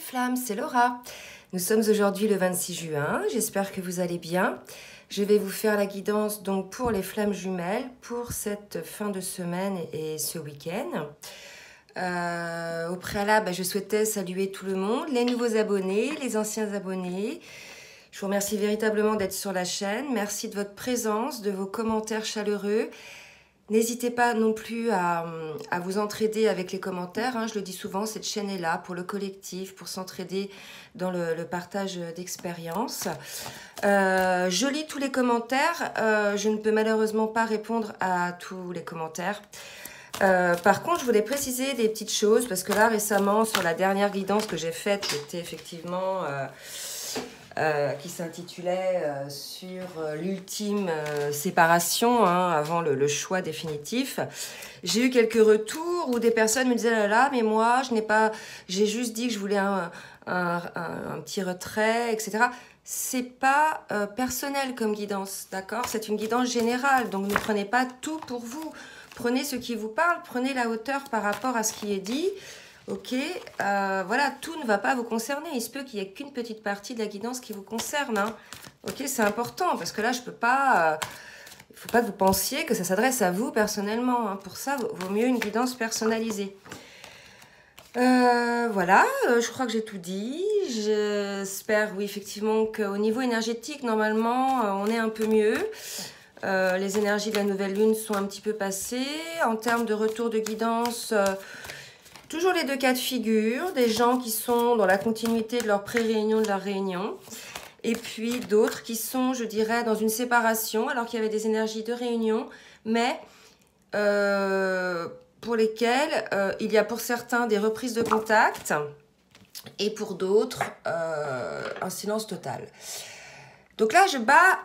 flammes, c'est Laura. Nous sommes aujourd'hui le 26 juin, j'espère que vous allez bien. Je vais vous faire la guidance donc pour les flammes jumelles pour cette fin de semaine et ce week-end. Au préalable, je souhaitais saluer tout le monde, les nouveaux abonnés, les anciens abonnés. Je vous remercie véritablement d'être sur la chaîne. Merci de votre présence, de vos commentaires chaleureux. N'hésitez pas non plus à vous entraider avec les commentaires. Hein. Je le dis souvent, cette chaîne est là pour le collectif, pour s'entraider dans le partage d'expériences. Je lis tous les commentaires. Je ne peux malheureusement pas répondre à tous les commentaires. Par contre, je voulais préciser des petites choses parce que là, récemment, sur la dernière guidance que j'ai faite, qui était effectivement... qui s'intitulait sur l'ultime séparation, hein, avant le choix définitif. J'ai eu quelques retours où des personnes me disaient « là, mais moi, j'ai juste dit que je voulais un petit retrait, etc. » C'est pas personnel comme guidance, d'accord? C'est une guidance générale, donc ne prenez pas tout pour vous. Prenez ce qui vous parle, prenez la hauteur par rapport à ce qui est dit. Ok, voilà, tout ne va pas vous concerner. Il se peut qu'il n'y ait qu'une petite partie de la guidance qui vous concerne. Hein. Ok, c'est important parce que là, je peux pas... il ne faut pas que vous pensiez que ça s'adresse à vous personnellement. Hein. Pour ça, il vaut mieux une guidance personnalisée. Voilà, je crois que j'ai tout dit. J'espère, oui, effectivement, qu'au niveau énergétique, normalement, on est un peu mieux. Les énergies de la nouvelle lune sont un petit peu passées. En termes de retour de guidance... toujours les deux cas de figure, des gens qui sont dans la continuité de leur pré-réunion, de leur réunion, et puis d'autres qui sont, je dirais, dans une séparation, alors qu'il y avait des énergies de réunion, mais pour lesquelles il y a pour certains des reprises de contact, et pour d'autres, un silence total. Donc là, je bats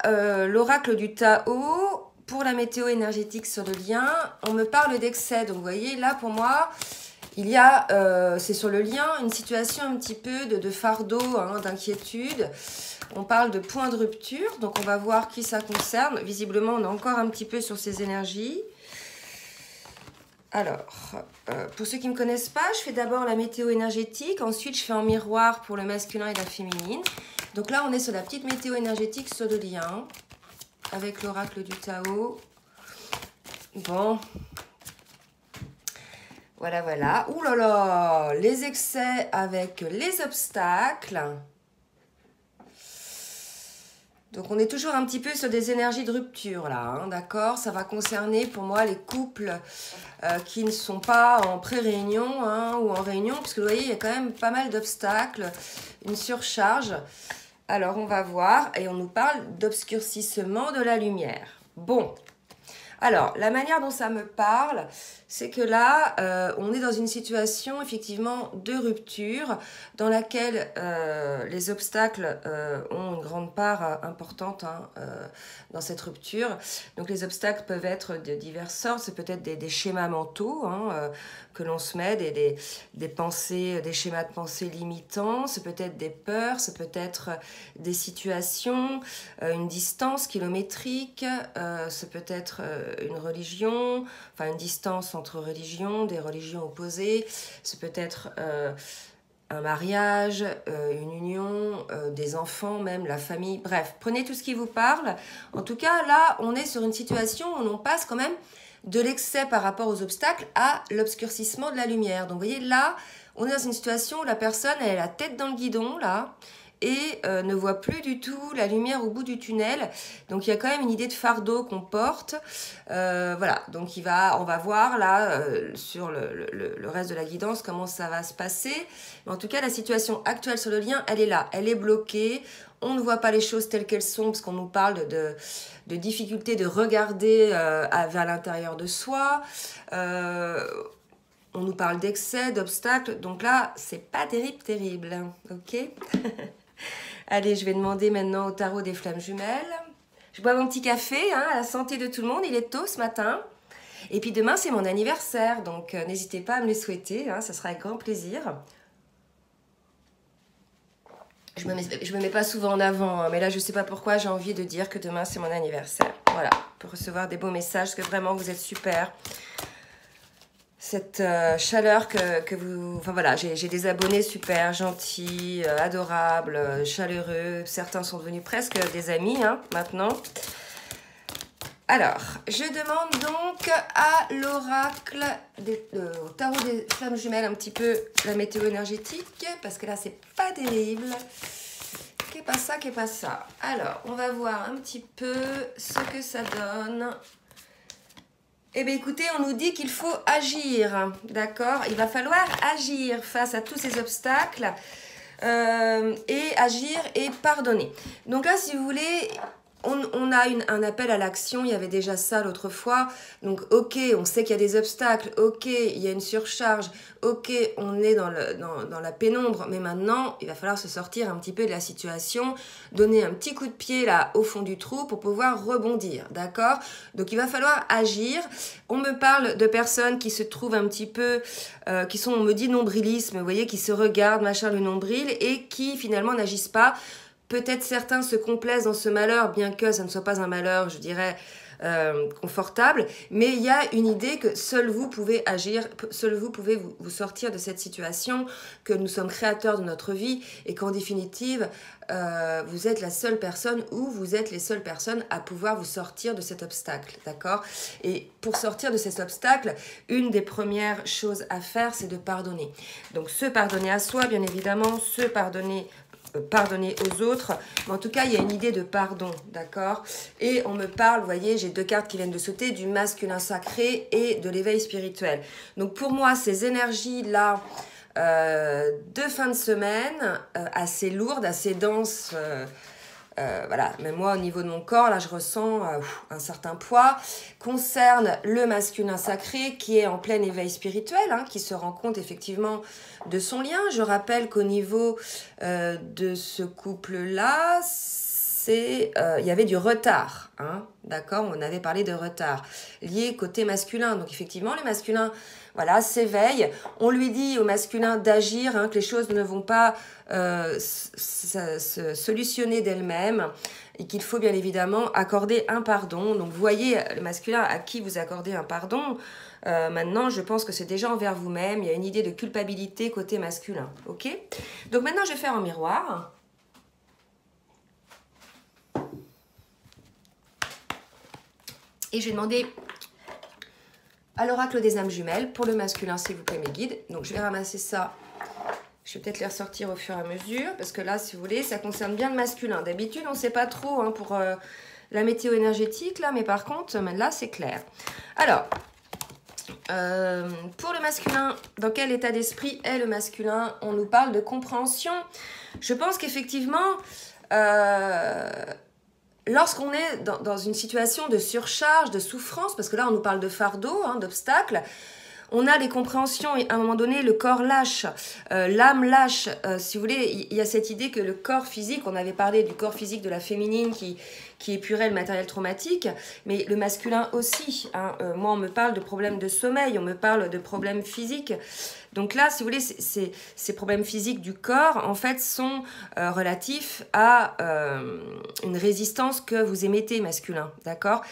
l'oracle du Tao pour la météo énergétique sur le lien. On me parle d'excès, donc vous voyez, là, pour moi... il y a, c'est sur le lien, une situation un petit peu de fardeau, hein, d'inquiétude. On parle de point de rupture, donc on va voir qui ça concerne. Visiblement, on est encore un petit peu sur ces énergies. Alors, pour ceux qui ne me connaissent pas, je fais d'abord la météo énergétique. Ensuite, je fais en miroir pour le masculin et la féminine. Donc là, on est sur la petite météo énergétique sur le lien, avec l'oracle du Tao. Bon... voilà, voilà. Ouh là là, les excès avec les obstacles. Donc, on est toujours un petit peu sur des énergies de rupture, là, hein, d'accord? Ça va concerner, pour moi, les couples qui ne sont pas en pré-réunion, hein, ou en réunion, parce que, vous voyez, il y a quand même pas mal d'obstacles, une surcharge. Alors, on va voir, et on nous parle d'obscurcissement de la lumière. Bon. Alors, la manière dont ça me parle, c'est que là, on est dans une situation effectivement de rupture dans laquelle les obstacles ont une grande part importante, hein, dans cette rupture. Donc, les obstacles peuvent être de diverses sortes. C'est peut-être des schémas mentaux, hein, que l'on se met, des pensées, des schémas de pensée limitants. C'est peut-être des peurs, c'est peut-être des situations, une distance kilométrique, c'est peut-être... une religion, enfin une distance entre religions, des religions opposées, c'est peut-être un mariage, une union, des enfants même, la famille, bref, prenez tout ce qui vous parle. En tout cas, là, on est sur une situation où on passe quand même de l'excès par rapport aux obstacles à l'obscurcissement de la lumière. Donc, vous voyez, là, on est dans une situation où la personne, elle a la tête dans le guidon, là, et ne voit plus du tout la lumière au bout du tunnel. Donc, il y a quand même une idée de fardeau qu'on porte. Voilà, donc on va voir là, sur le reste de la guidance, comment ça va se passer. Mais en tout cas, la situation actuelle sur le lien, elle est là. Elle est bloquée. On ne voit pas les choses telles qu'elles sont, parce qu'on nous parle de difficulté de regarder vers l'intérieur de soi. On nous parle d'excès, d'obstacles. Donc là, c'est pas terrible, ok? Allez, je vais demander maintenant au tarot des flammes jumelles. Je bois mon petit café, hein, à la santé de tout le monde. Il est tôt ce matin. Et puis demain, c'est mon anniversaire. Donc, n'hésitez pas à me le souhaiter. Hein, ça sera avec grand plaisir. Je me mets pas souvent en avant. Hein, mais là, je sais pas pourquoi j'ai envie de dire que demain, c'est mon anniversaire. Voilà, pour recevoir des beaux messages. Parce que vraiment, vous êtes super. cette chaleur que vous... Enfin voilà, j'ai des abonnés super gentils, adorables, chaleureux. Certains sont devenus presque des amis hein, maintenant. Alors, je demande donc à l'oracle, au tarot des flammes jumelles, un petit peu la météo énergétique, parce que là, c'est pas terrible. Qu'est pas ça, qu'est pas ça. Alors, on va voir un petit peu ce que ça donne. Eh bien, écoutez, on nous dit qu'il faut agir, d'accord? Il va falloir agir face à tous ces obstacles et agir et pardonner. Donc là, si vous voulez... On a un appel à l'action, il y avait déjà ça l'autre fois. Donc, ok, on sait qu'il y a des obstacles, ok, il y a une surcharge, ok, on est dans la pénombre, mais maintenant, il va falloir se sortir un petit peu de la situation, donner un petit coup de pied là au fond du trou pour pouvoir rebondir, d'accord? Donc, il va falloir agir. On me parle de personnes qui se trouvent un petit peu, qui sont, on me dit nombrilisme, vous voyez, qui se regardent, machin, le nombril, et qui finalement n'agissent pas. Peut-être certains se complaisent dans ce malheur, bien que ça ne soit pas un malheur, je dirais, confortable. Mais il y a une idée que seul vous pouvez agir, seul vous pouvez vous sortir de cette situation, que nous sommes créateurs de notre vie et qu'en définitive, vous êtes la seule personne ou vous êtes les seules personnes à pouvoir vous sortir de cet obstacle, d'accord? Et pour sortir de cet obstacle, une des premières choses à faire, c'est de pardonner. Donc se pardonner à soi, bien évidemment, se pardonner aux autres, mais en tout cas il y a une idée de pardon, d'accord? Et on me parle, vous voyez, j'ai 2 cartes qui viennent de sauter, du masculin sacré et de l'éveil spirituel. Donc pour moi ces énergies là de fin de semaine assez lourdes, assez denses, voilà, même moi au niveau de mon corps, là je ressens un certain poids, concerne le masculin sacré qui est en plein éveil spirituel, hein, qui se rend compte effectivement de son lien. Je rappelle qu'au niveau de ce couple-là, il y avait du retard, hein, d'accord? On avait parlé de retard lié côté masculin. Donc effectivement, le masculin, voilà, s'éveille. On lui dit au masculin d'agir, hein, que les choses ne vont pas se solutionner d'elles-mêmes et qu'il faut bien évidemment accorder un pardon. Donc vous voyez, le masculin à qui vous accordez un pardon, maintenant je pense que c'est déjà envers vous-même. Il y a une idée de culpabilité côté masculin, ok? Donc maintenant je vais faire un miroir. Et je vais demander à l'oracle des âmes jumelles, pour le masculin, s'il vous plaît, mes guides. Donc, je vais ramasser ça. Je vais peut-être les ressortir au fur et à mesure, parce que là, si vous voulez, ça concerne bien le masculin. D'habitude, on ne sait pas trop hein, pour la météo énergétique, là, mais par contre, là, c'est clair. Alors, pour le masculin, dans quel état d'esprit est le masculin? On nous parle de compréhension. Je pense qu'effectivement... lorsqu'on est dans une situation de surcharge, de souffrance, parce que là on nous parle de fardeau, hein, d'obstacles, on a les compréhensions et à un moment donné le corps lâche, l'âme lâche. Si vous voulez, il y a cette idée que le corps physique, on avait parlé du corps physique de la féminine qui épurait le matériel traumatique, mais le masculin aussi. Hein. Moi on me parle de problèmes de sommeil, on me parle de problèmes physiques. Donc là, si vous voulez, ces problèmes physiques du corps, en fait, sont relatifs à une résistance que vous émettez masculin, d'accord?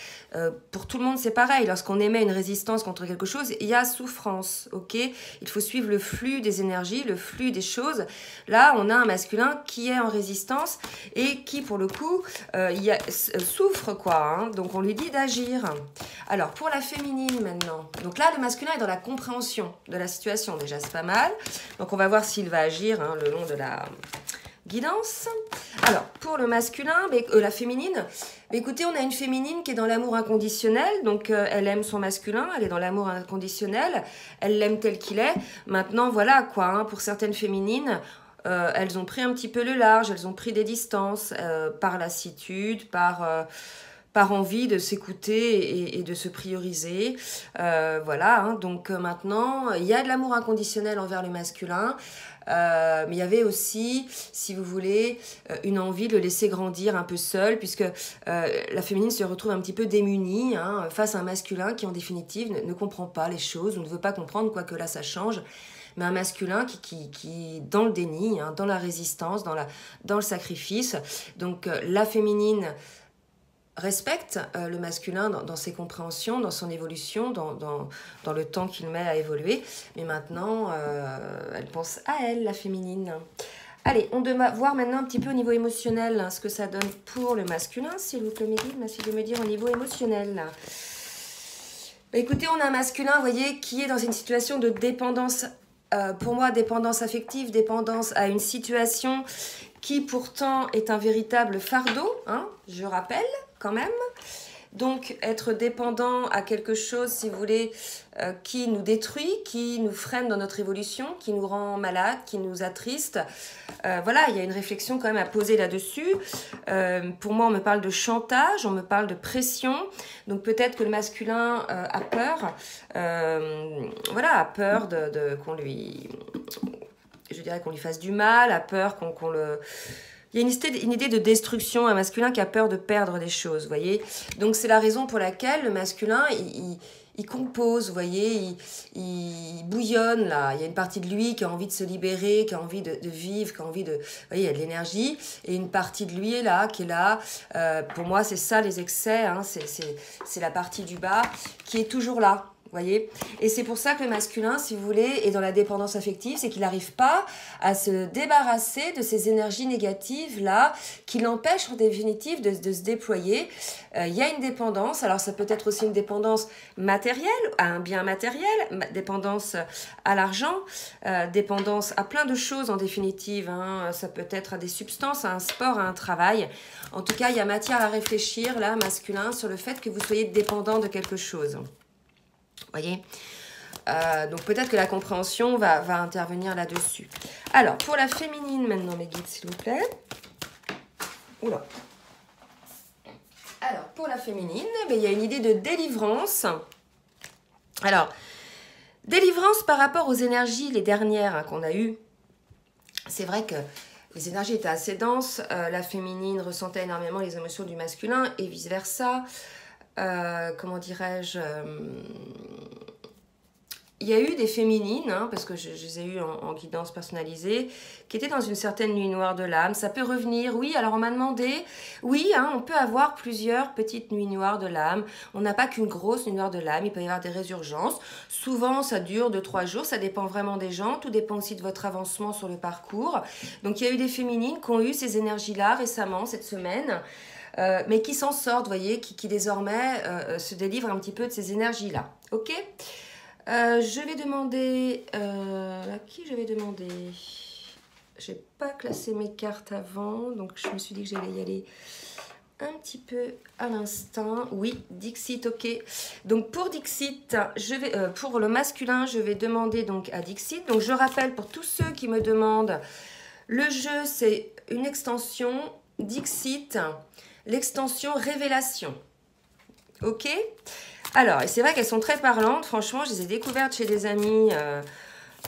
Pour tout le monde, c'est pareil. Lorsqu'on émet une résistance contre quelque chose, il y a souffrance, ok? Il faut suivre le flux des énergies, le flux des choses. Là, on a un masculin qui est en résistance et qui, pour le coup, souffre, quoi. Hein. Donc, on lui dit d'agir. Alors, pour la féminine, maintenant. Donc là, le masculin est dans la compréhension de la situation, déjà. C'est pas mal. Donc, on va voir s'il va agir hein, le long de la guidance. Alors, pour le masculin, la féminine, écoutez, on a une féminine qui est dans l'amour inconditionnel. Donc, elle aime son masculin, elle est dans l'amour inconditionnel. Elle l'aime tel qu'il est. Maintenant, voilà quoi. Hein, pour certaines féminines, elles ont pris un petit peu le large, elles ont pris des distances par lassitude, par envie de s'écouter et de se prioriser. Voilà, hein, donc maintenant, il y a de l'amour inconditionnel envers le masculin, mais il y avait aussi, si vous voulez, une envie de le laisser grandir un peu seul, puisque la féminine se retrouve un petit peu démunie hein, face à un masculin qui, en définitive, ne comprend pas les choses ou ne veut pas comprendre, quoique là, ça change. Mais un masculin qui est dans le déni, hein, dans la résistance, dans le sacrifice. Donc, la féminine... respecte le masculin dans ses compréhensions, dans son évolution, dans le temps qu'il met à évoluer. Mais maintenant, elle pense à elle, la féminine. Allez, on doit voir maintenant un petit peu au niveau émotionnel ce que ça donne pour le masculin, s'il vous plaît, merci de me dire au niveau émotionnel. Écoutez, on a un masculin, vous voyez, qui est dans une situation de dépendance, pour moi, dépendance affective, dépendance à une situation qui pourtant est un véritable fardeau, hein, je rappelle quand même. Donc, être dépendant à quelque chose, si vous voulez, qui nous détruit, qui nous freine dans notre évolution, qui nous rend malade, qui nous attriste. Voilà, il y a une réflexion quand même à poser là-dessus. Pour moi, on me parle de chantage, on me parle de pression. Donc, peut-être que le masculin a peur. Voilà, a peur qu'on lui... Je dirais qu'on lui fasse du mal, a peur qu'on le... Il y a une idée de destruction, un masculin qui a peur de perdre des choses, vous voyez. Donc, c'est la raison pour laquelle le masculin, il compose, vous voyez, il bouillonne, là. Il y a une partie de lui qui a envie de se libérer, qui a envie de vivre, qui a envie de... Vous voyez, il y a de l'énergie. Et une partie de lui, là, qui est là. Pour moi, c'est ça, les excès, hein. C'est la partie du bas qui est toujours là. Voyez, et c'est pour ça que le masculin, si vous voulez, est dans la dépendance affective, c'est qu'il n'arrive pas à se débarrasser de ces énergies négatives là, qui l'empêchent en définitive de se déployer. Il y a une dépendance, alors ça peut être aussi une dépendance matérielle, à un bien matériel, dépendance à l'argent, dépendance à plein de choses en définitive, hein. Ça peut être à des substances, à un sport, à un travail. En tout cas, il y a matière à réfléchir là, masculin, sur le fait que vous soyez dépendant de quelque chose. Voyez, donc peut-être que la compréhension va intervenir là-dessus. Alors, pour la féminine maintenant, mes guides, s'il vous plaît. Oula. Alors, pour la féminine, il y a une idée de délivrance. Alors, délivrance par rapport aux énergies, les dernières hein, qu'on a eues. C'est vrai que les énergies étaient assez denses. La féminine ressentait énormément les émotions du masculin et vice-versa. Comment dirais-je il y a eu des féminines, hein, parce que je les ai eues en guidance personnalisée, qui étaient dans une certaine nuit noire de l'âme. Ça peut revenir, oui, alors on m'a demandé, oui, hein, on peut avoir plusieurs petites nuits noires de l'âme. On n'a pas qu'une grosse nuit noire de l'âme, il peut y avoir des résurgences. Souvent, ça dure 2-3 jours, ça dépend vraiment des gens, tout dépend aussi de votre avancement sur le parcours. Donc, il y a eu des féminines qui ont eu ces énergies-là récemment, cette semaine, mais qui s'en sortent, vous voyez, qui désormais se délivrent un petit peu de ces énergies-là. Ok ? Je vais demander... à qui je vais demander? J'ai pas classé mes cartes avant, donc je me suis dit que j'allais y aller un petit peu à l'instant. Oui, Dixit, ok. Donc pour Dixit, je vais, pour le masculin, je vais demander donc à Dixit. Donc je rappelle pour tous ceux qui me demandent, le jeu c'est une extension Dixit, l'extension révélation. Ok ? Alors, et c'est vrai qu'elles sont très parlantes. Franchement, je les ai découvertes chez des amis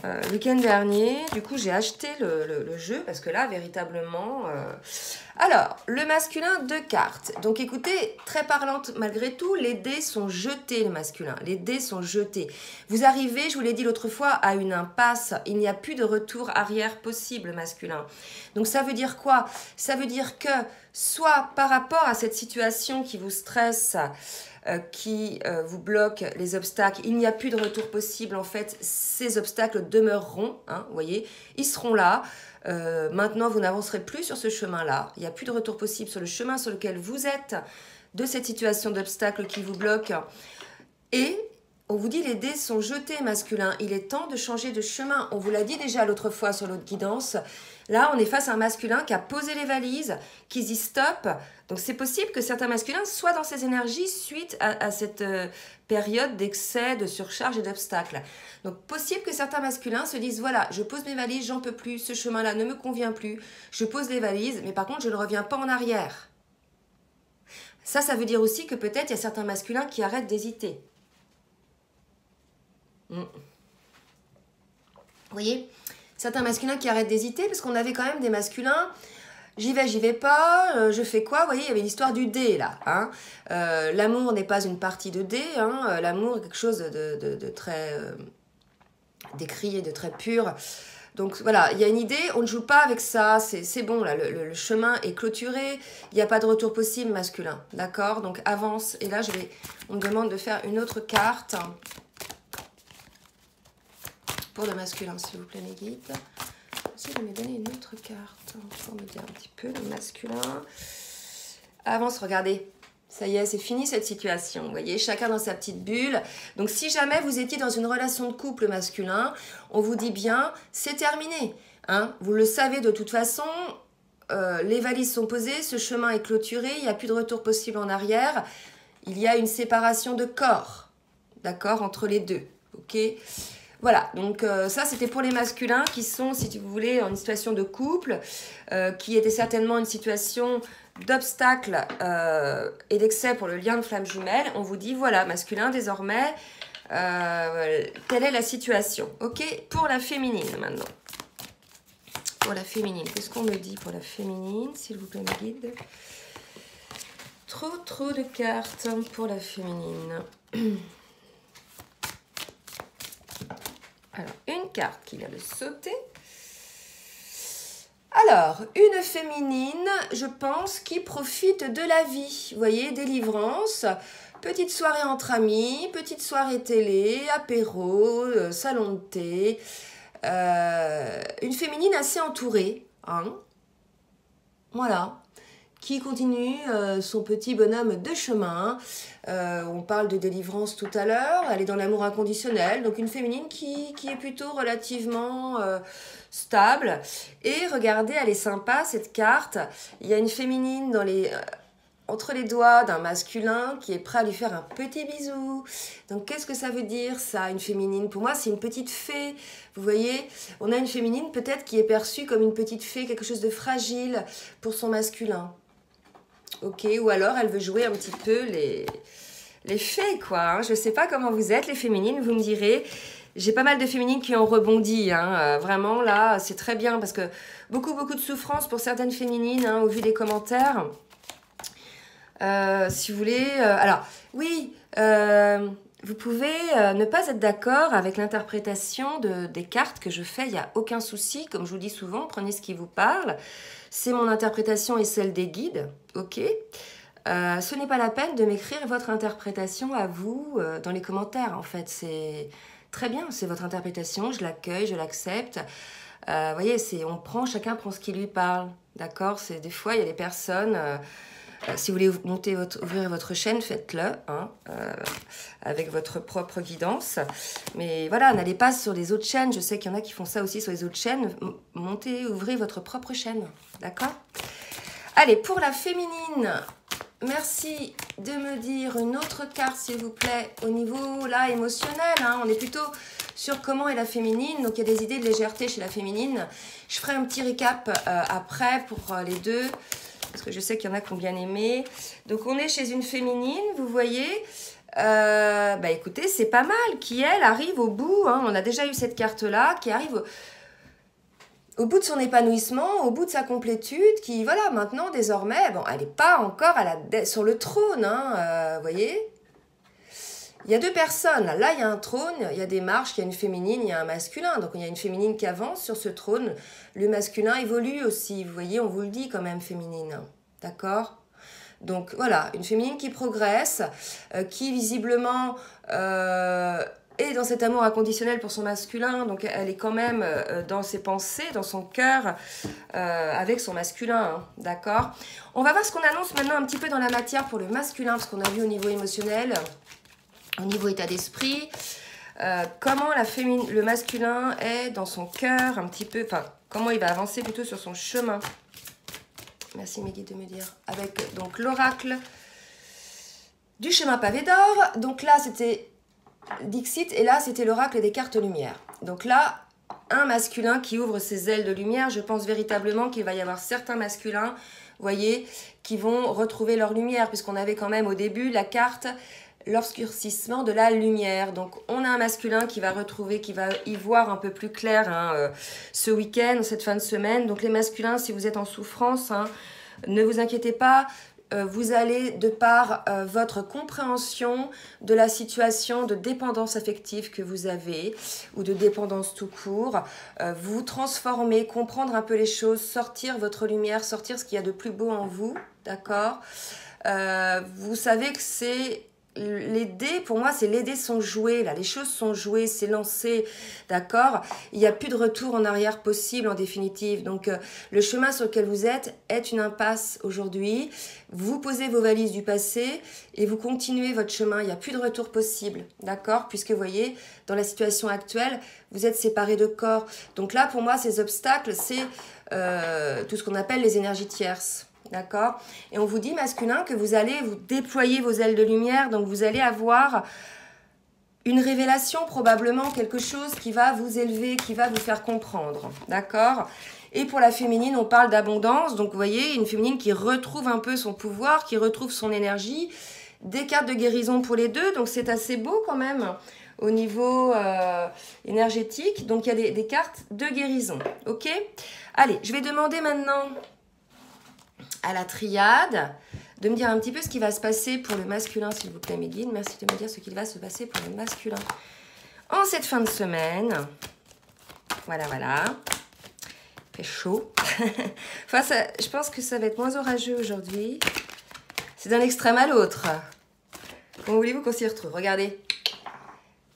le week-end dernier. Du coup, j'ai acheté le jeu parce que là, véritablement... Alors, le masculin, 2 cartes. Donc, écoutez, très parlante malgré tout. Les dés sont jetés, le masculin. Les dés sont jetés. Vous arrivez, je vous l'ai dit l'autre fois, à une impasse. Il n'y a plus de retour arrière possible, masculin. Donc, ça veut dire quoi? Ça veut dire que, soit par rapport à cette situation qui vous stresse... qui vous bloque les obstacles, il n'y a plus de retour possible, en fait, ces obstacles demeureront, hein, vous voyez, ils seront là, maintenant vous n'avancerez plus sur ce chemin-là, il n'y a plus de retour possible sur le chemin sur lequel vous êtes, de cette situation d'obstacle qui vous bloque, et on vous dit les dés sont jetés masculin, il est temps de changer de chemin, on vous l'a dit déjà l'autre fois sur l'autre guidance, là on est face à un masculin qui a posé les valises, qui dit stop, donc c'est possible que certains masculins soient dans ces énergies suite à cette période d'excès, de surcharge et d'obstacles. Donc possible que certains masculins se disent voilà, je pose mes valises, j'en peux plus, ce chemin-là ne me convient plus, je pose les valises, mais par contre je ne reviens pas en arrière. Ça veut dire aussi que peut-être il y a certains masculins qui arrêtent d'hésiter. Vous voyez, certains masculins qui arrêtent d'hésiter parce qu'on avait quand même des masculins, j'y vais pas, je fais quoi? Vous voyez, il y avait l'histoire du dé là. Hein. L'amour n'est pas une partie de dé, hein. L'amour est quelque chose de très décrié, de très pur. Donc voilà, il y a une idée, on ne joue pas avec ça, c'est bon, là, le chemin est clôturé, il n'y a pas de retour possible masculin, d'accord? Donc avance, et là on me demande de faire une autre carte pour le masculin, s'il vous plaît, mes guides. Essayez de me donner une autre carte pour me dire un petit peu le masculin. Avance, regardez. Ça y est, c'est fini cette situation. Vous voyez, chacun dans sa petite bulle. Donc, si jamais vous étiez dans une relation de couple masculin, on vous dit bien, c'est terminé. Hein, vous le savez de toute façon, les valises sont posées, ce chemin est clôturé, il n'y a plus de retour possible en arrière. Il y a une séparation de corps, d'accord, entre les deux. Ok ? Voilà, donc ça c'était pour les masculins qui sont, si vous voulez, en une situation de couple, qui était certainement une situation d'obstacle et d'excès pour le lien de flamme jumelle. On vous dit, voilà, masculin, désormais, quelle est la situation? Ok, pour la féminine maintenant. Pour la féminine, qu'est-ce qu'on me dit pour la féminine, s'il vous plaît, mes guides? Trop de cartes pour la féminine. Alors, une carte qui vient de sauter. Alors, une féminine, je pense, qui profite de la vie. Vous voyez, délivrance, petite soirée entre amis, petite soirée télé, apéro, salon de thé. Une féminine assez entourée, hein. Voilà. Qui continue son petit bonhomme de chemin. On parle de délivrance tout à l'heure. Elle est dans l'amour inconditionnel. Donc une féminine qui est plutôt relativement stable. Et regardez, elle est sympa cette carte. Il y a une féminine entre les doigts d'un masculin qui est prêt à lui faire un petit bisou. Donc qu'est-ce que ça veut dire ça, une féminine? Pour moi, c'est une petite fée. Vous voyez, on a une féminine peut-être qui est perçue comme une petite fée, quelque chose de fragile pour son masculin. Ok, ou alors elle veut jouer un petit peu les fées, quoi. Hein. Je ne sais pas comment vous êtes, les féminines, vous me direz. J'ai pas mal de féminines qui ont rebondi. Hein. Vraiment, là, c'est très bien parce que beaucoup de souffrance pour certaines féminines, hein, au vu des commentaires. Si vous voulez... alors, oui, vous pouvez ne pas être d'accord avec l'interprétation des cartes que je fais. Il n'y a aucun souci. Comme je vous dis souvent, prenez ce qui vous parle. C'est mon interprétation et celle des guides, ok? Ce n'est pas la peine de m'écrire votre interprétation à vous dans les commentaires, en fait. C'est très bien, c'est votre interprétation, je l'accueille, je l'accepte. Vous voyez, chacun prend ce qui lui parle, d'accord? Des fois, il y a des personnes... si vous voulez ouvrir votre chaîne, faites-le, hein, avec votre propre guidance. Mais voilà, n'allez pas sur les autres chaînes. Je sais qu'il y en a qui font ça aussi sur les autres chaînes. Ouvrez votre propre chaîne, d'accord? Allez, pour la féminine, merci de me dire une autre carte, s'il vous plaît, au niveau, là, émotionnel. Hein, on est plutôt sur comment est la féminine. Donc, il y a des idées de légèreté chez la féminine. Je ferai un petit récap après pour les deux. Parce que je sais qu'il y en a qui ont bien aimé. Donc, on est chez une féminine, vous voyez. Écoutez, c'est pas mal. Qui, elle, arrive au bout. Hein, on a déjà eu cette carte-là. Qui arrive au bout de son épanouissement, au bout de sa complétude. Qui, voilà, maintenant, désormais, bon, elle n'est pas encore sur le trône. Hein, vous voyez. Il y a deux personnes. Là, il y a un trône, il y a des marches, il y a une féminine, il y a un masculin. Donc, il y a une féminine qui avance sur ce trône. Le masculin évolue aussi. Vous voyez, on vous le dit quand même, féminine. D'accord? Donc, voilà, une féminine qui progresse, qui visiblement est dans cet amour inconditionnel pour son masculin. Donc, elle est quand même dans ses pensées, dans son cœur, avec son masculin. Hein, d'accord? On va voir ce qu'on annonce maintenant un petit peu dans la matière pour le masculin, parce qu'on a vu au niveau émotionnel... Au niveau état d'esprit, comment le masculin est dans son cœur, un petit peu, enfin, comment il va avancer plutôt sur son chemin. Merci mes guides de me dire. Avec donc l'oracle du chemin pavé d'or. Donc là, c'était Dixit et là, c'était l'oracle des cartes lumière. Donc là, un masculin qui ouvre ses ailes de lumière. Je pense véritablement qu'il va y avoir certains masculins, vous voyez, qui vont retrouver leur lumière, puisqu'on avait quand même au début la carte... l'obscurcissement de la lumière. Donc, on a un masculin qui va y voir un peu plus clair hein, ce week-end, cette fin de semaine. Donc, les masculins, si vous êtes en souffrance, hein, ne vous inquiétez pas. vous allez, de par votre compréhension de la situation de dépendance affective que vous avez, ou de dépendance tout court, vous transformer, comprendre un peu les choses, sortir votre lumière, sortir ce qu'il y a de plus beau en vous, d'accord? Vous savez que c'est... Les dés, pour moi, c'est les dés sont joués, là, les choses sont jouées, c'est lancé, d'accord? Il n'y a plus de retour en arrière possible en définitive. Donc, le chemin sur lequel vous êtes est une impasse aujourd'hui. Vous posez vos valises du passé et vous continuez votre chemin. Il n'y a plus de retour possible, d'accord? Puisque, vous voyez, dans la situation actuelle, vous êtes séparés de corps. Donc là, pour moi, ces obstacles, c'est tout ce qu'on appelle les énergies tierces. D'accord? Et on vous dit, masculin, que vous allez vous déployer vos ailes de lumière, donc vous allez avoir une révélation, probablement quelque chose qui va vous élever, qui va vous faire comprendre. D'accord? Et pour la féminine, on parle d'abondance, donc vous voyez, une féminine qui retrouve un peu son pouvoir, qui retrouve son énergie, des cartes de guérison pour les deux, donc c'est assez beau quand même au niveau énergétique. Donc il y a des cartes de guérison, ok? Allez, je vais demander maintenant à la triade, de me dire un petit peu ce qui va se passer pour le masculin, s'il vous plaît, mes guides. Merci de me dire ce qui va se passer pour le masculin en cette fin de semaine. Voilà, voilà. Il fait chaud. Enfin, je pense que ça va être moins orageux aujourd'hui. C'est d'un extrême à l'autre. Comment voulez-vous qu'on s'y retrouve? Regardez.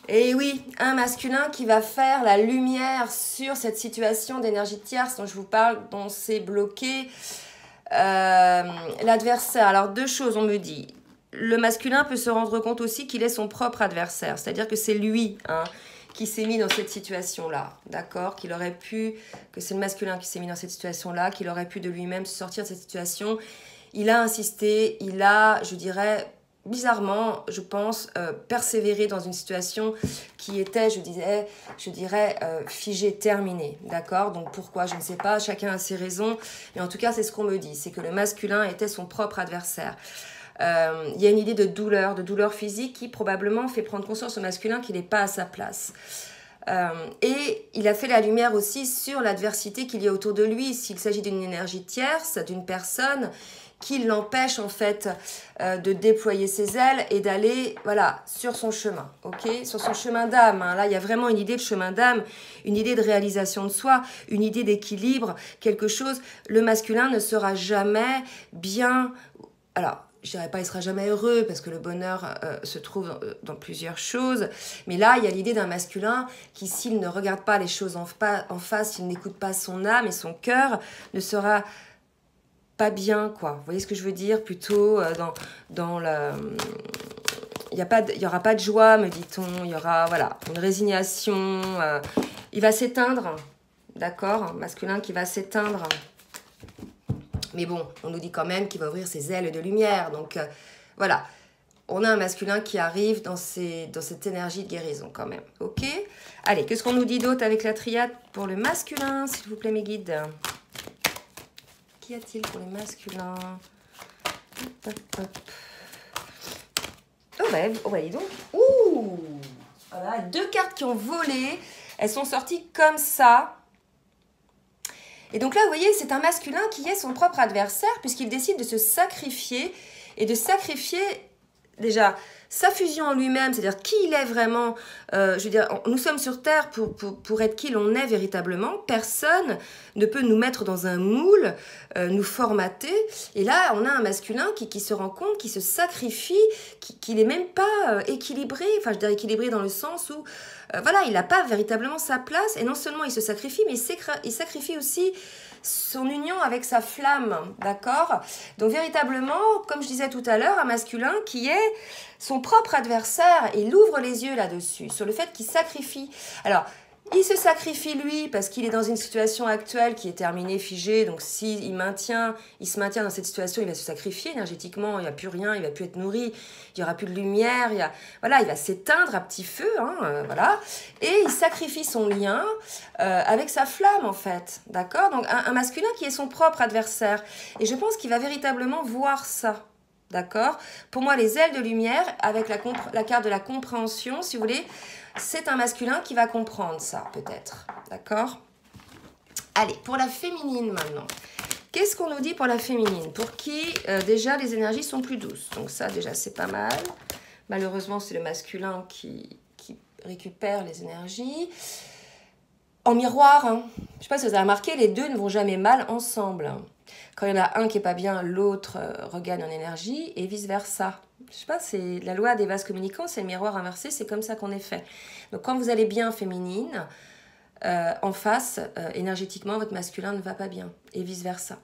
Et oui, un masculin qui va faire la lumière sur cette situation d'énergie tierce dont je vous parle, dont c'est bloqué. L'adversaire, alors deux choses on me dit, le masculin peut se rendre compte aussi qu'il est son propre adversaire, c'est-à-dire que c'est lui qui s'est mis dans cette situation-là, d'accord, qu'il aurait pu, que c'est le masculin qui s'est mis dans cette situation-là, qu'il aurait pu de lui-même se sortir de cette situation. Il a insisté, il a, je dirais, bizarrement, je pense, persévérer dans une situation qui était, je dirais, figée, terminée, d'accord? Donc pourquoi, je ne sais pas, chacun a ses raisons, mais en tout cas, c'est ce qu'on me dit, c'est que le masculin était son propre adversaire. Il y a une idée de douleur physique qui probablement fait prendre conscience au masculin qu'il n'est pas à sa place. Et il a fait la lumière aussi sur l'adversité qu'il y a autour de lui, s'il s'agit d'une énergie tierce, d'une personne qui l'empêche en fait de déployer ses ailes et d'aller voilà sur son chemin, ok, sur son chemin d'âme. Là, il y a vraiment une idée de chemin d'âme, une idée de réalisation de soi, une idée d'équilibre, quelque chose. Le masculin ne sera jamais bien. Alors, je dirais pas il sera jamais heureux parce que le bonheur se trouve dans plusieurs choses. Mais là, il y a l'idée d'un masculin qui, s'il ne regarde pas les choses en face, s'il n'écoute pas son âme et son cœur, ne sera pas bien, quoi. Vous voyez ce que je veux dire? Plutôt dans le... Il y aura pas de joie, me dit-on. Il y aura, voilà, une résignation. Il va s'éteindre, d'accord? Un masculin qui va s'éteindre. Mais bon, on nous dit quand même qu'il va ouvrir ses ailes de lumière. Donc, voilà. On a un masculin qui arrive dans cette énergie de guérison quand même. Ok? Allez, qu'est-ce qu'on nous dit d'autre avec la triade pour le masculin, s'il vous plaît, mes guides? Qu'y a-t-il pour les masculins? Oh ouais, donc. Ouh! Voilà, deux cartes qui ont volé. Elles sont sorties comme ça. Et donc là, vous voyez, c'est un masculin qui est son propre adversaire puisqu'il décide de se sacrifier et de sacrifier déjà sa fusion en lui-même, c'est-à-dire qui il est vraiment. Je veux dire, nous sommes sur Terre pour être qui l'on est véritablement. Personne ne peut nous mettre dans un moule, nous formater. Et là, on a un masculin qui se rend compte, qui se sacrifie, qui n'est même pas équilibré. Enfin, je dirais équilibré dans le sens où, voilà, il n'a pas véritablement sa place. Et non seulement il se sacrifie, mais il sacrifie aussi son union avec sa flamme, d'accord? Donc véritablement, comme je disais tout à l'heure, un masculin qui est son propre adversaire, et il ouvre les yeux là-dessus, sur le fait qu'il sacrifie. Alors, il se sacrifie lui parce qu'il est dans une situation actuelle qui est terminée, figée. Donc s'il se maintient dans cette situation, il va se sacrifier énergétiquement. Il n'y a plus rien, il ne va plus être nourri, il n'y aura plus de lumière. Voilà, il va s'éteindre à petit feu, voilà. Et il sacrifie son lien avec sa flamme en fait, d'accord? Donc un masculin qui est son propre adversaire. Et je pense qu'il va véritablement voir ça. D'accord? Pour moi, les ailes de lumière, avec la carte de la compréhension, si vous voulez, c'est un masculin qui va comprendre ça, peut-être. D'accord? Allez, pour la féminine maintenant. Qu'est-ce qu'on nous dit pour la féminine? Pour qui, déjà, les énergies sont plus douces. Donc ça, déjà, c'est pas mal. Malheureusement, c'est le masculin qui récupère les énergies. En miroir, hein. Je ne sais pas si vous avez remarqué, les deux ne vont jamais mal ensemble. Quand il y en a un qui n'est pas bien, l'autre regagne en énergie et vice-versa. Je sais pas, c'est la loi des vases communicants, c'est le miroir inversé, c'est comme ça qu'on est fait. Donc quand vous allez bien féminine, en face, énergétiquement, votre masculin ne va pas bien et vice-versa.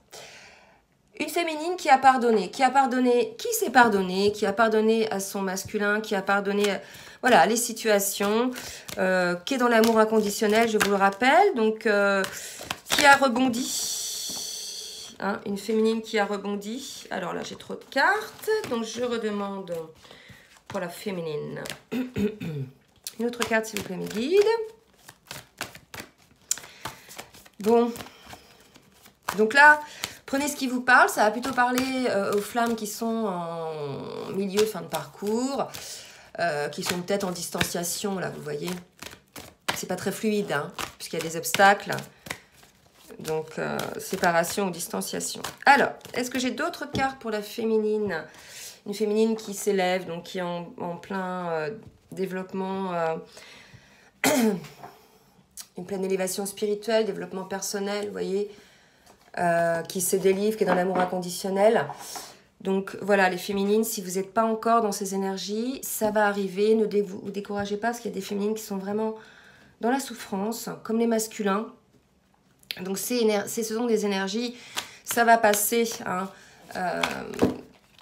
Une féminine qui a pardonné, qui s'est pardonné, qui a pardonné à son masculin, qui a pardonné, voilà, les situations, qui est dans l'amour inconditionnel, je vous le rappelle, donc qui a rebondi. Hein, une féminine qui a rebondi. Alors là, j'ai trop de cartes, donc je redemande pour la féminine. Une autre carte, s'il vous plaît, mes guides. Bon. Donc là, prenez ce qui vous parle. Ça va plutôt parler aux flammes qui sont en milieu, fin de parcours, qui sont peut-être en distanciation, là, vous voyez. C'est pas très fluide, hein, puisqu'il y a des obstacles. Donc, séparation ou distanciation. Alors, est-ce que j'ai d'autres cartes pour la féminine? Une féminine qui s'élève, donc qui est en plein développement, une pleine élévation spirituelle, développement personnel, vous voyez, qui se délivre, qui est dans l'amour inconditionnel. Donc, voilà, les féminines, si vous n'êtes pas encore dans ces énergies, ça va arriver. Ne vous découragez pas, parce qu'il y a des féminines qui sont vraiment dans la souffrance, comme les masculins. Donc, ce sont des énergies, ça va passer. Hein.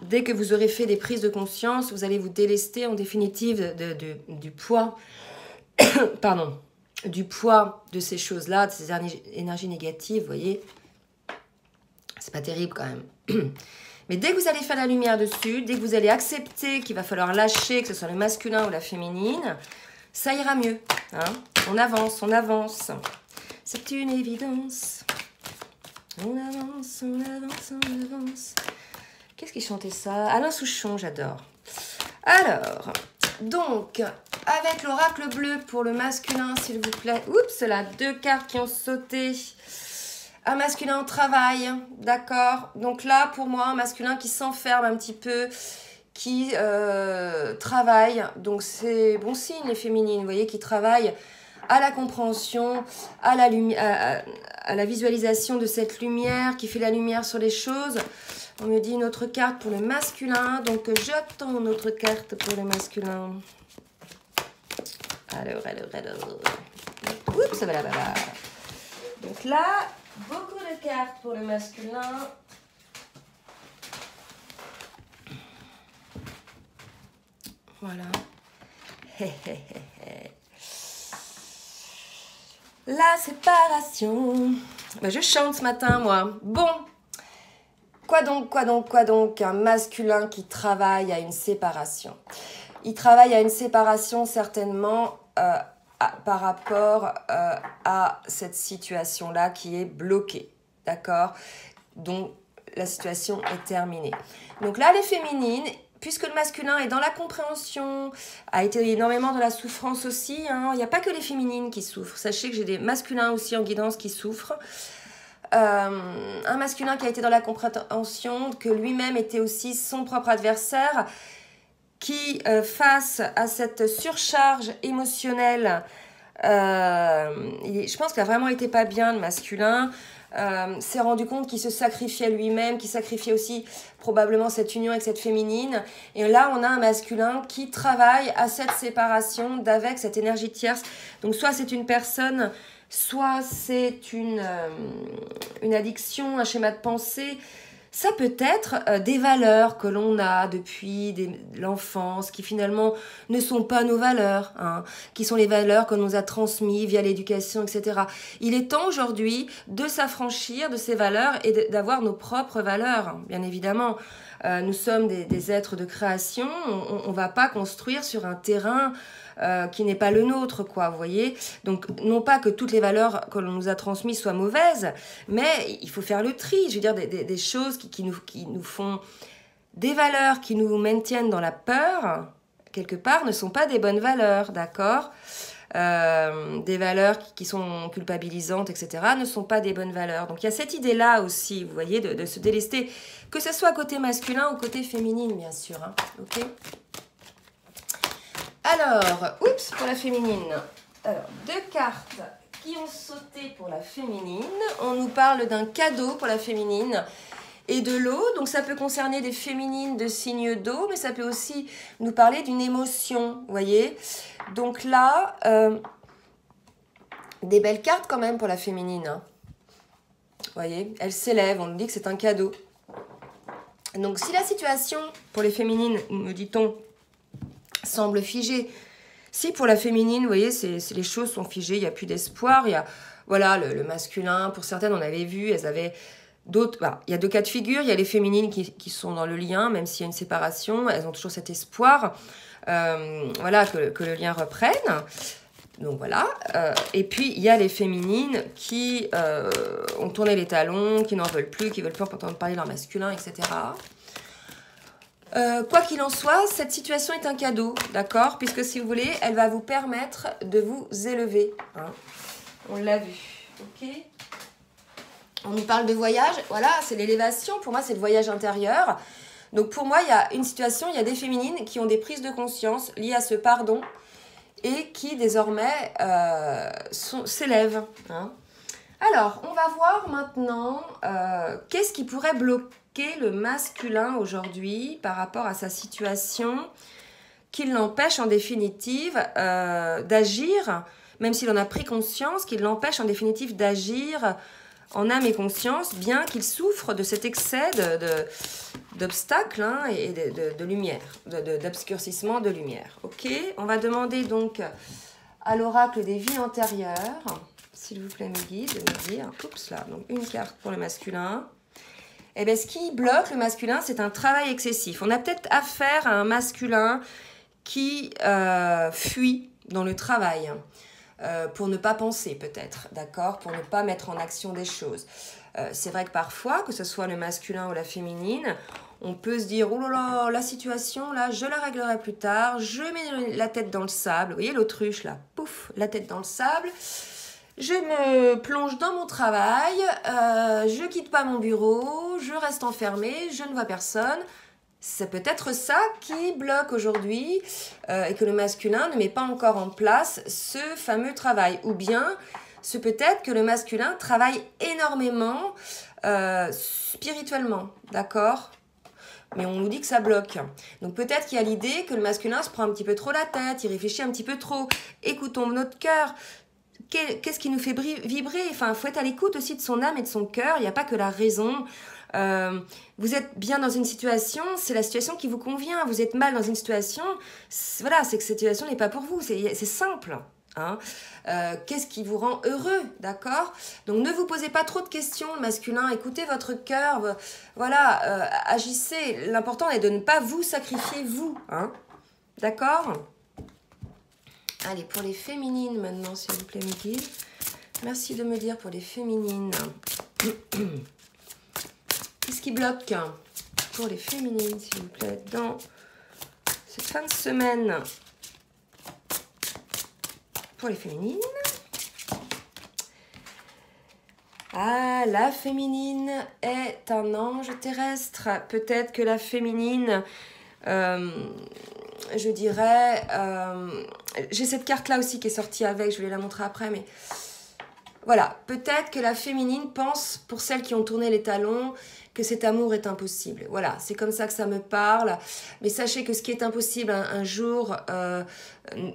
Dès que vous aurez fait des prises de conscience, vous allez vous délester en définitive du poids, pardon, du poids de ces choses-là, de ces énergies négatives, vous voyez. C'est pas terrible quand même. Mais dès que vous allez faire la lumière dessus, dès que vous allez accepter qu'il va falloir lâcher, que ce soit le masculin ou la féminine, ça ira mieux. Hein. On avance, on avance. C'est une évidence. On avance, on avance, on avance. Qu'est-ce qui chantait ça? Alain Souchon, j'adore. Alors, donc, avec l'oracle bleu pour le masculin, s'il vous plaît. Oups, là, 2 cartes qui ont sauté. Un masculin au travail, d'accord. Donc là, pour moi, un masculin qui s'enferme un petit peu, qui travaille. Donc c'est bon signe, les féminines, vous voyez, qui travaillent à la compréhension, à la visualisation de cette lumière, qui fait la lumière sur les choses. On me dit une autre carte pour le masculin, donc j'attends une autre carte pour le masculin. Alors. Oups, voilà. Donc là, beaucoup de cartes pour le masculin. Voilà. La séparation. Ben, je chante ce matin, moi. Bon. Quoi donc? Un masculin qui travaille à une séparation. Il travaille à une séparation certainement par rapport à cette situation-là qui est bloquée. D'accord? Donc, la situation est terminée. Donc là, les féminines, puisque le masculin est dans la compréhension, a été énormément dans la souffrance aussi. Hein. Il n'y a pas que les féminines qui souffrent. Sachez que j'ai des masculins aussi en guidance qui souffrent. Un masculin qui a été dans la compréhension, que lui-même était aussi son propre adversaire, qui, face à cette surcharge émotionnelle, je pense qu'il a vraiment été pas bien, le masculin, s'est rendu compte qu'il se sacrifiait lui-même, qu'il sacrifiait aussi probablement cette union avec cette féminine. Et là, on a un masculin qui travaille à cette séparation d'avec cette énergie tierce. Donc, soit c'est une personne, soit c'est une addiction, un schéma de pensée. Ça peut être des valeurs que l'on a depuis l'enfance, qui finalement ne sont pas nos valeurs, hein, qui sont les valeurs qu'on nous a transmises via l'éducation, etc. Il est temps aujourd'hui de s'affranchir de ces valeurs et d'avoir nos propres valeurs, hein, bien évidemment. Nous sommes des êtres de création, on ne va pas construire sur un terrain qui n'est pas le nôtre, quoi, vous voyez. Donc, non pas que toutes les valeurs que l'on nous a transmises soient mauvaises, mais il faut faire le tri, je veux dire, des choses qui nous font... Des valeurs qui nous maintiennent dans la peur, quelque part, ne sont pas des bonnes valeurs, d'accord ? des valeurs qui sont culpabilisantes, etc., ne sont pas des bonnes valeurs. Donc il y a cette idée-là aussi, vous voyez, de se délester, que ce soit côté masculin ou côté féminine, bien sûr. Hein, ok. Alors, oups, pour la féminine. Alors, 2 cartes qui ont sauté pour la féminine. On nous parle d'un cadeau pour la féminine et de l'eau. Donc, ça peut concerner des féminines de signes d'eau, mais ça peut aussi nous parler d'une émotion, vous voyez. Donc là, des belles cartes quand même pour la féminine. Hein. Vous voyez, elle s'élève, on nous dit que c'est un cadeau. Donc, si la situation pour les féminines, me dit-on, semble figée, si pour la féminine, vous voyez, les choses sont figées, il n'y a plus d'espoir, il y a, voilà, le masculin, pour certaines, on avait vu, elles avaient d'autres, bah, il y a 2 cas de figure, il y a les féminines qui sont dans le lien, même s'il y a une séparation, elles ont toujours cet espoir, voilà, que le lien reprenne, donc voilà, et puis il y a les féminines qui ont tourné les talons, qui n'en veulent plus, qui veulent plus entendre parler de leur masculin, etc., quoi qu'il en soit, cette situation est un cadeau, d'accord? Puisque si vous voulez, elle va vous permettre de vous élever. Hein. On l'a vu, ok? On nous parle de voyage, voilà, c'est l'élévation. Pour moi, c'est le voyage intérieur. Donc pour moi, il y a une situation, il y a des féminines qui ont des prises de conscience liées à ce pardon et qui désormais s'élèvent. Hein. Alors, on va voir maintenant qu'est-ce qui pourrait bloquer le masculin aujourd'hui par rapport à sa situation qui l'empêche en définitive d'agir, même s'il en a pris conscience, qui l'empêche en définitive d'agir en âme et conscience, bien qu'il souffre de cet excès d'obstacles hein, et de lumière, d'obscurcissement de lumière. Ok, on va demander donc à l'oracle des vies antérieures, s'il vous plaît mes guides, de me dire, oups là, donc une carte pour le masculin. Eh bien, ce qui bloque le masculin, c'est un travail excessif. On a peut-être affaire à un masculin qui fuit dans le travail, pour ne pas penser peut-être, d'accord, pour ne pas mettre en action des choses. C'est vrai que parfois, que ce soit le masculin ou la féminine, on peut se dire, oh là là, la situation, là, je la réglerai plus tard, je mets la tête dans le sable. Vous voyez l'autruche, là, pouf, la tête dans le sable. Je me plonge dans mon travail, je quitte pas mon bureau, je reste enfermée, je ne vois personne. C'est peut-être ça qui bloque aujourd'hui et que le masculin ne met pas encore en place ce fameux travail. Ou bien, c'est peut-être que le masculin travaille énormément spirituellement, d'accord ? Mais on nous dit que ça bloque. Donc peut-être qu'il y a l'idée que le masculin se prend un petit peu trop la tête, il réfléchit un petit peu trop. Écoutons notre cœur. Qu'est-ce qui nous fait vibrer? Enfin, il faut être à l'écoute aussi de son âme et de son cœur. Il n'y a pas que la raison. Vous êtes bien dans une situation, c'est la situation qui vous convient. Vous êtes mal dans une situation, voilà, c'est que cette situation n'est pas pour vous. C'est simple. Hein. Qu'est-ce qui vous rend heureux, d'accord? Donc ne vous posez pas trop de questions, le masculin. Écoutez votre cœur. Voilà, agissez. L'important est de ne pas vous sacrifier, vous. Hein. D'accord? Allez, pour les féminines maintenant, s'il vous plaît, Miguel. Merci de me dire pour les féminines. Qu'est-ce qui bloque pour les féminines, s'il vous plaît, dans cette fin de semaine? Pour les féminines. Ah, la féminine est un ange terrestre. Peut-être que la féminine... je dirais, j'ai cette carte-là aussi qui est sortie avec, je vais la montrer après, mais voilà, peut-être que la féminine pense, pour celles qui ont tourné les talons, que cet amour est impossible. Voilà, c'est comme ça que ça me parle, mais sachez que ce qui est impossible un jour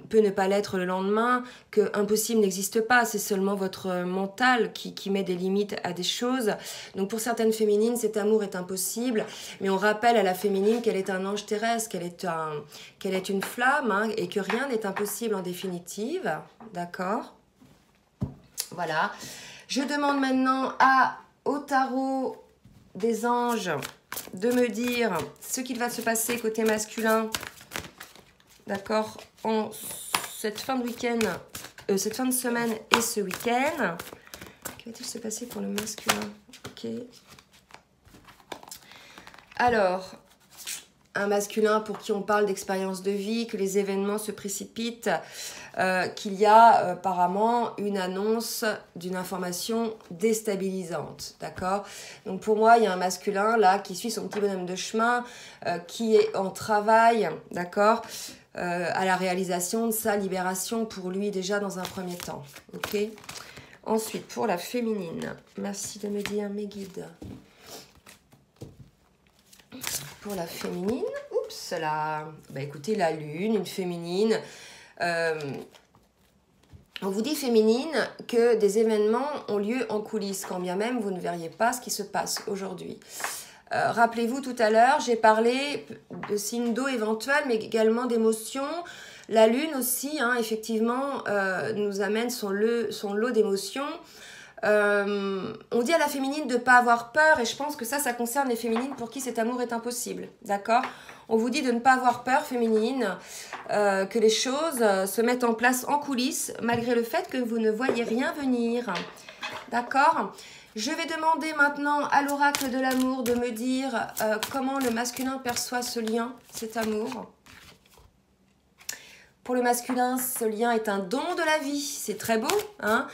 peut ne pas l'être le lendemain, que impossible n'existe pas, c'est seulement votre mental qui met des limites à des choses. Donc pour certaines féminines, cet amour est impossible, mais on rappelle à la féminine qu'elle est un ange terrestre, qu'elle est une flamme, hein, et que rien n'est impossible en définitive, d'accord? Voilà. Je demande maintenant au tarot des anges de me dire ce qu'il va se passer côté masculin, d'accord, en cette fin de week-end, cette fin de semaine et ce week-end. Que va-t-il se passer pour le masculin? Ok. Alors, un masculin pour qui on parle d'expérience de vie, que les événements se précipitent qu'il y a apparemment une annonce d'une information déstabilisante, d'accord? Donc pour moi, il y a un masculin là qui suit son petit bonhomme de chemin, qui est en travail, d'accord, à la réalisation de sa libération pour lui déjà dans un premier temps, ok? Ensuite, pour la féminine, merci de me dire mes guides. Pour la féminine, oups là, bah écoutez, la lune, une féminine. On vous dit féminine que des événements ont lieu en coulisses, quand bien même vous ne verriez pas ce qui se passe aujourd'hui. Rappelez-vous tout à l'heure, j'ai parlé de signes d'eau éventuels, mais également d'émotions. La lune aussi, hein, effectivement, nous amène son lot d'émotions. On dit à la féminine de ne pas avoir peur, et je pense que ça concerne les féminines pour qui cet amour est impossible, d'accord? On vous dit de ne pas avoir peur, féminine, que les choses se mettent en place en coulisses, malgré le fait que vous ne voyez rien venir, d'accord? Je vais demander maintenant à l'oracle de l'amour de me dire comment le masculin perçoit ce lien, cet amour. Pour le masculin, ce lien est un don de la vie, c'est très beau, hein?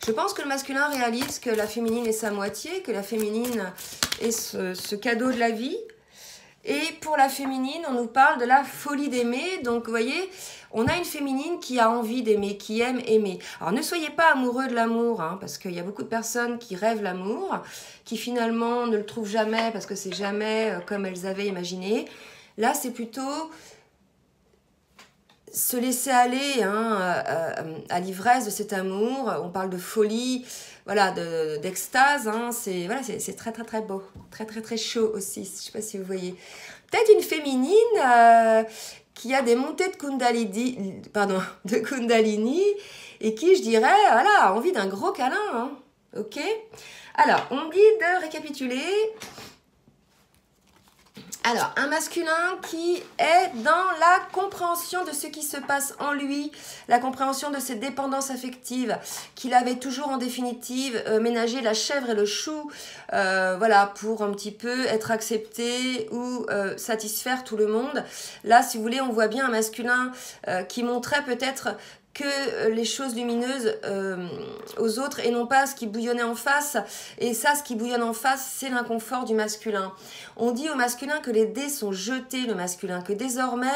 Je pense que le masculin réalise que la féminine est sa moitié, que la féminine est ce cadeau de la vie. Et pour la féminine, on nous parle de la folie d'aimer. Donc, vous voyez, on a une féminine qui a envie d'aimer, qui aime aimer. Alors, ne soyez pas amoureux de l'amour, hein, parce qu'il y a beaucoup de personnes qui rêvent l'amour, qui finalement ne le trouvent jamais, parce que c'est jamais comme elles avaient imaginé. Là, c'est plutôt se laisser aller, hein, à l'ivresse de cet amour. On parle de folie, voilà, d'extase, hein. C'est voilà, c'est très très très beau, très très très chaud aussi. Je ne sais pas si vous voyez. Peut-être une féminine qui a des montées de Kundalini, et qui, je dirais, voilà, a envie d'un gros câlin, hein. Ok. Alors, on dit de récapituler. Alors, un masculin qui est dans la compréhension de ce qui se passe en lui, la compréhension de ses dépendances affectives, qu'il avait toujours en définitive ménagé la chèvre et le chou, voilà, pour un petit peu être accepté ou satisfaire tout le monde. Là, si vous voulez, on voit bien un masculin qui montrait peut-être que les choses lumineuses aux autres et non pas ce qui bouillonnait en face. Et ça, ce qui bouillonne en face, c'est l'inconfort du masculin. On dit au masculin que les dés sont jetés, le masculin, que désormais,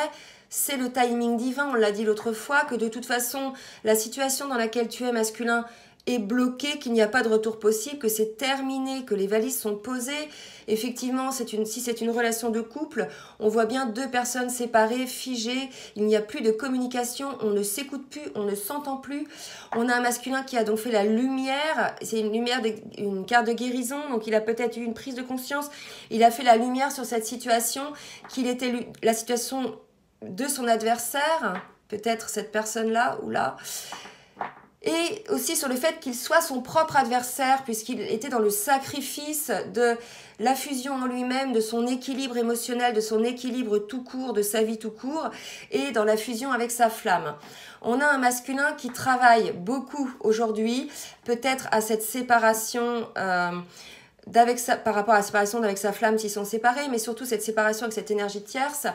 c'est le timing divin. On l'a dit l'autre fois, que de toute façon, la situation dans laquelle tu es masculin est bloquée, qu'il n'y a pas de retour possible, que c'est terminé, que les valises sont posées. Effectivement, si c'est une relation de couple, on voit bien deux personnes séparées, figées, il n'y a plus de communication, on ne s'écoute plus, on ne s'entend plus. On a un masculin qui a donc fait la lumière, c'est une lumière, une carte de guérison, donc il a peut-être eu une prise de conscience, il a fait la lumière sur cette situation, qu'il était la situation de son adversaire, peut-être cette personne-là ou là, et aussi sur le fait qu'il soit son propre adversaire, puisqu'il était dans le sacrifice de la fusion en lui-même, de son équilibre émotionnel, de son équilibre tout court, de sa vie tout court, et dans la fusion avec sa flamme. On a un masculin qui travaille beaucoup aujourd'hui, peut-être à cette séparation par rapport à la séparation d'avec sa flamme s'ils sont séparés, mais surtout cette séparation avec cette énergie tierce.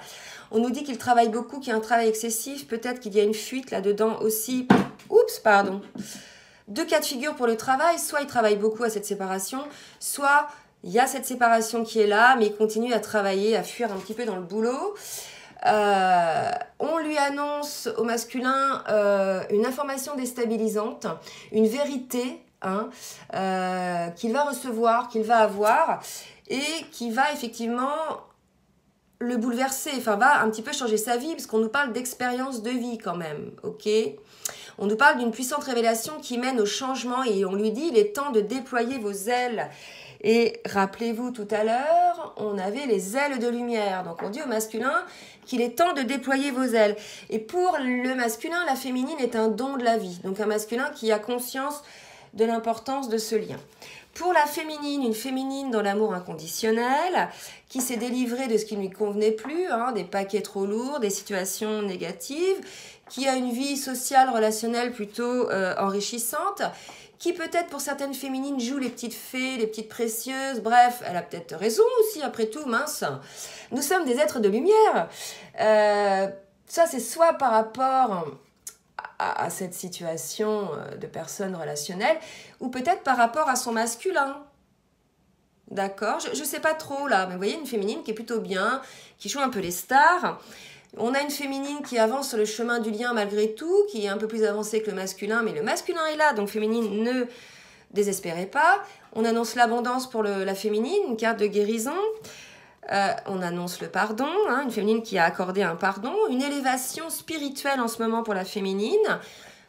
On nous dit qu'il travaille beaucoup, qu'il y a un travail excessif, peut-être qu'il y a une fuite là-dedans aussi. Oups, pardon. Deux cas de figure pour le travail, soit il travaille beaucoup à cette séparation, soit il y a cette séparation qui est là, mais il continue à travailler, à fuir un petit peu dans le boulot. On lui annonce au masculin une information déstabilisante, une vérité, hein, qu'il va recevoir, qu'il va avoir, et qui va effectivement le bouleverser, enfin va un petit peu changer sa vie, parce qu'on nous parle d'expérience de vie quand même, ok? On nous parle d'une puissante révélation qui mène au changement, et on lui dit il est temps de déployer vos ailes. Et rappelez-vous tout à l'heure, on avait les ailes de lumière, donc on dit au masculin qu'il est temps de déployer vos ailes. Et pour le masculin, la féminine est un don de la vie, donc un masculin qui a conscience de l'importance de ce lien. Pour la féminine, une féminine dans l'amour inconditionnel, qui s'est délivrée de ce qui ne lui convenait plus, hein, des paquets trop lourds, des situations négatives, qui a une vie sociale, relationnelle plutôt enrichissante, qui peut-être pour certaines féminines joue les petites fées, les petites précieuses, bref, elle a peut-être raison aussi, après tout, mince. Nous sommes des êtres de lumière. Ça, c'est soit par rapport à cette situation de personne relationnelle, ou peut-être par rapport à son masculin. D'accord, je ne sais pas trop là, mais vous voyez une féminine qui est plutôt bien, qui joue un peu les stars. On a une féminine qui avance sur le chemin du lien malgré tout, qui est un peu plus avancée que le masculin, mais le masculin est là, donc féminine, ne désespérez pas. On annonce l'abondance pour la féminine, une carte de guérison. On annonce le pardon, hein, une féminine qui a accordé un pardon, une élévation spirituelle en ce moment pour la féminine.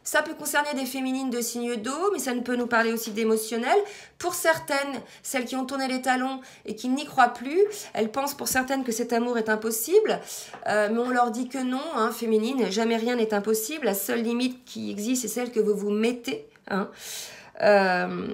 Ça peut concerner des féminines de signe d'eau, mais ça peut nous parler aussi d'émotionnel. Pour certaines, celles qui ont tourné les talons et qui n'y croient plus, elles pensent pour certaines que cet amour est impossible, mais on leur dit que non, hein, féminine, jamais rien n'est impossible. La seule limite qui existe, c'est celle que vous vous mettez. Hein.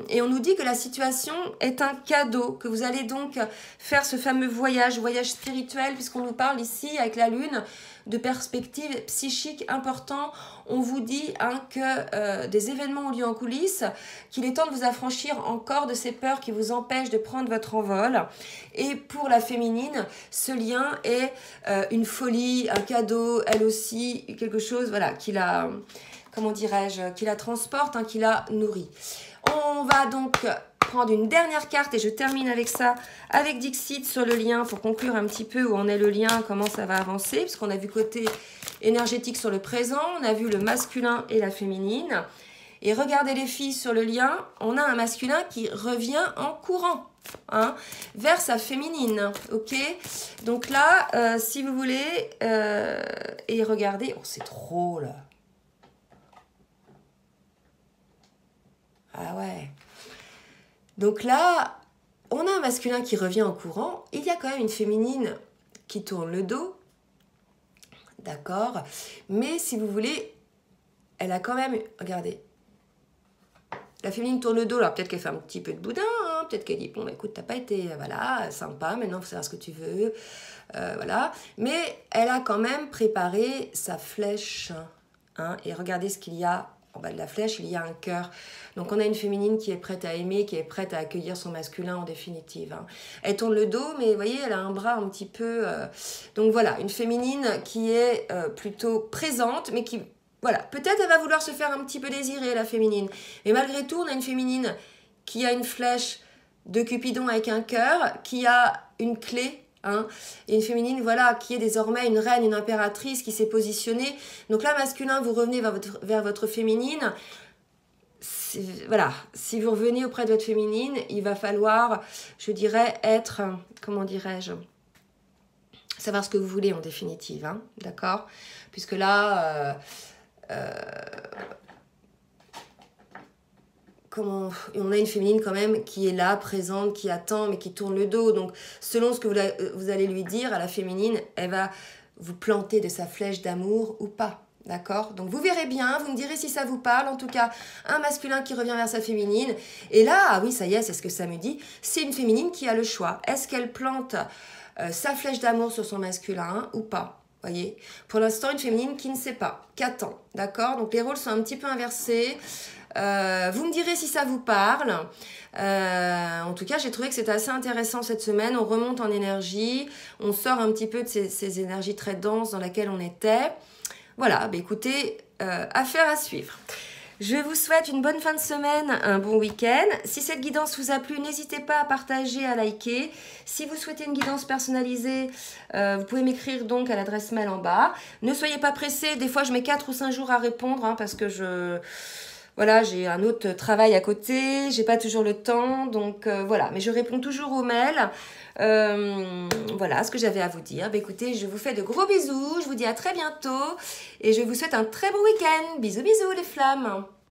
Et on nous dit que la situation est un cadeau, que vous allez donc faire ce fameux voyage spirituel, puisqu'on nous parle ici avec la lune de perspectives psychiques importantes. On vous dit hein, que des événements ont lieu en coulisses, qu'il est temps de vous affranchir encore de ces peurs qui vous empêchent de prendre votre envol. Et pour la féminine, ce lien est une folie, un cadeau, elle aussi, quelque chose voilà, qui la... comment dirais-je, qui la transporte, hein, qui la nourrit. On va donc prendre une dernière carte et je termine avec ça, avec Dixit sur le lien pour conclure un petit peu où en est le lien, comment ça va avancer, puisqu'on a vu côté énergétique sur le présent, on a vu le masculin et la féminine. Et regardez les filles sur le lien, on a un masculin qui revient en courant. Hein, vers sa féminine, ok. Donc là, si vous voulez, et regardez, oh c'est trop là. Ah ouais. Donc là, on a un masculin qui revient en courant. Il y a quand même une féminine qui tourne le dos. D'accord. Mais si vous voulez, elle a quand même... Regardez. La féminine tourne le dos. Alors peut-être qu'elle fait un petit peu de boudin. Hein, peut-être qu'elle dit, bon, bah, écoute, t'as pas été... Voilà, sympa. Maintenant, il faut savoir ce que tu veux. Voilà. Mais elle a quand même préparé sa flèche. Hein, et regardez ce qu'il y a. En bas de la flèche, il y a un cœur. Donc, on a une féminine qui est prête à aimer, qui est prête à accueillir son masculin en définitive. Hein. Elle tourne le dos, mais vous voyez, elle a un bras un petit peu... Donc, voilà, une féminine qui est plutôt présente, mais qui... Voilà, peut-être elle va vouloir se faire un petit peu désirer, la féminine. Mais malgré tout, on a une féminine qui a une flèche de Cupidon avec un cœur, qui a une clé... Hein, et une féminine voilà qui est désormais une reine, une impératrice qui s'est positionnée. Donc là masculin, vous revenez vers votre féminine. Voilà, si vous revenez auprès de votre féminine, il va falloir, je dirais, être, comment dirais-je, savoir ce que vous voulez en définitive, hein, d'accord, puisque là on a une féminine quand même qui est là, présente, qui attend, mais qui tourne le dos. Donc, selon ce que vous allez lui dire à la féminine, elle va vous planter de sa flèche d'amour ou pas. D'accord? Donc, vous verrez bien, vous me direz si ça vous parle. En tout cas, un masculin qui revient vers sa féminine. Et là, ah oui, ça y est, c'est ce que ça me dit. C'est une féminine qui a le choix. Est-ce qu'elle plante sa flèche d'amour sur son masculin ou pas? Voyez, pour l'instant, une féminine qui ne sait pas, qui attend. D'accord? Donc, les rôles sont un petit peu inversés. Vous me direz si ça vous parle. En tout cas, j'ai trouvé que c'était assez intéressant cette semaine. On remonte en énergie, on sort un petit peu de ces énergies très denses dans lesquelles on était. Voilà, bah écoutez, affaire à suivre. Je vous souhaite une bonne fin de semaine, un bon week-end. Si cette guidance vous a plu, n'hésitez pas à partager, à liker. Si vous souhaitez une guidance personnalisée, vous pouvez m'écrire donc à l'adresse mail en bas. Ne soyez pas pressés, des fois je mets 4 ou 5 jours à répondre hein, parce que voilà, j'ai un autre travail à côté, j'ai pas toujours le temps, donc voilà. Mais je réponds toujours aux mails. Voilà ce que j'avais à vous dire. Bah, écoutez, je vous fais de gros bisous, je vous dis à très bientôt et je vous souhaite un très bon week-end. Bisous, bisous les flammes.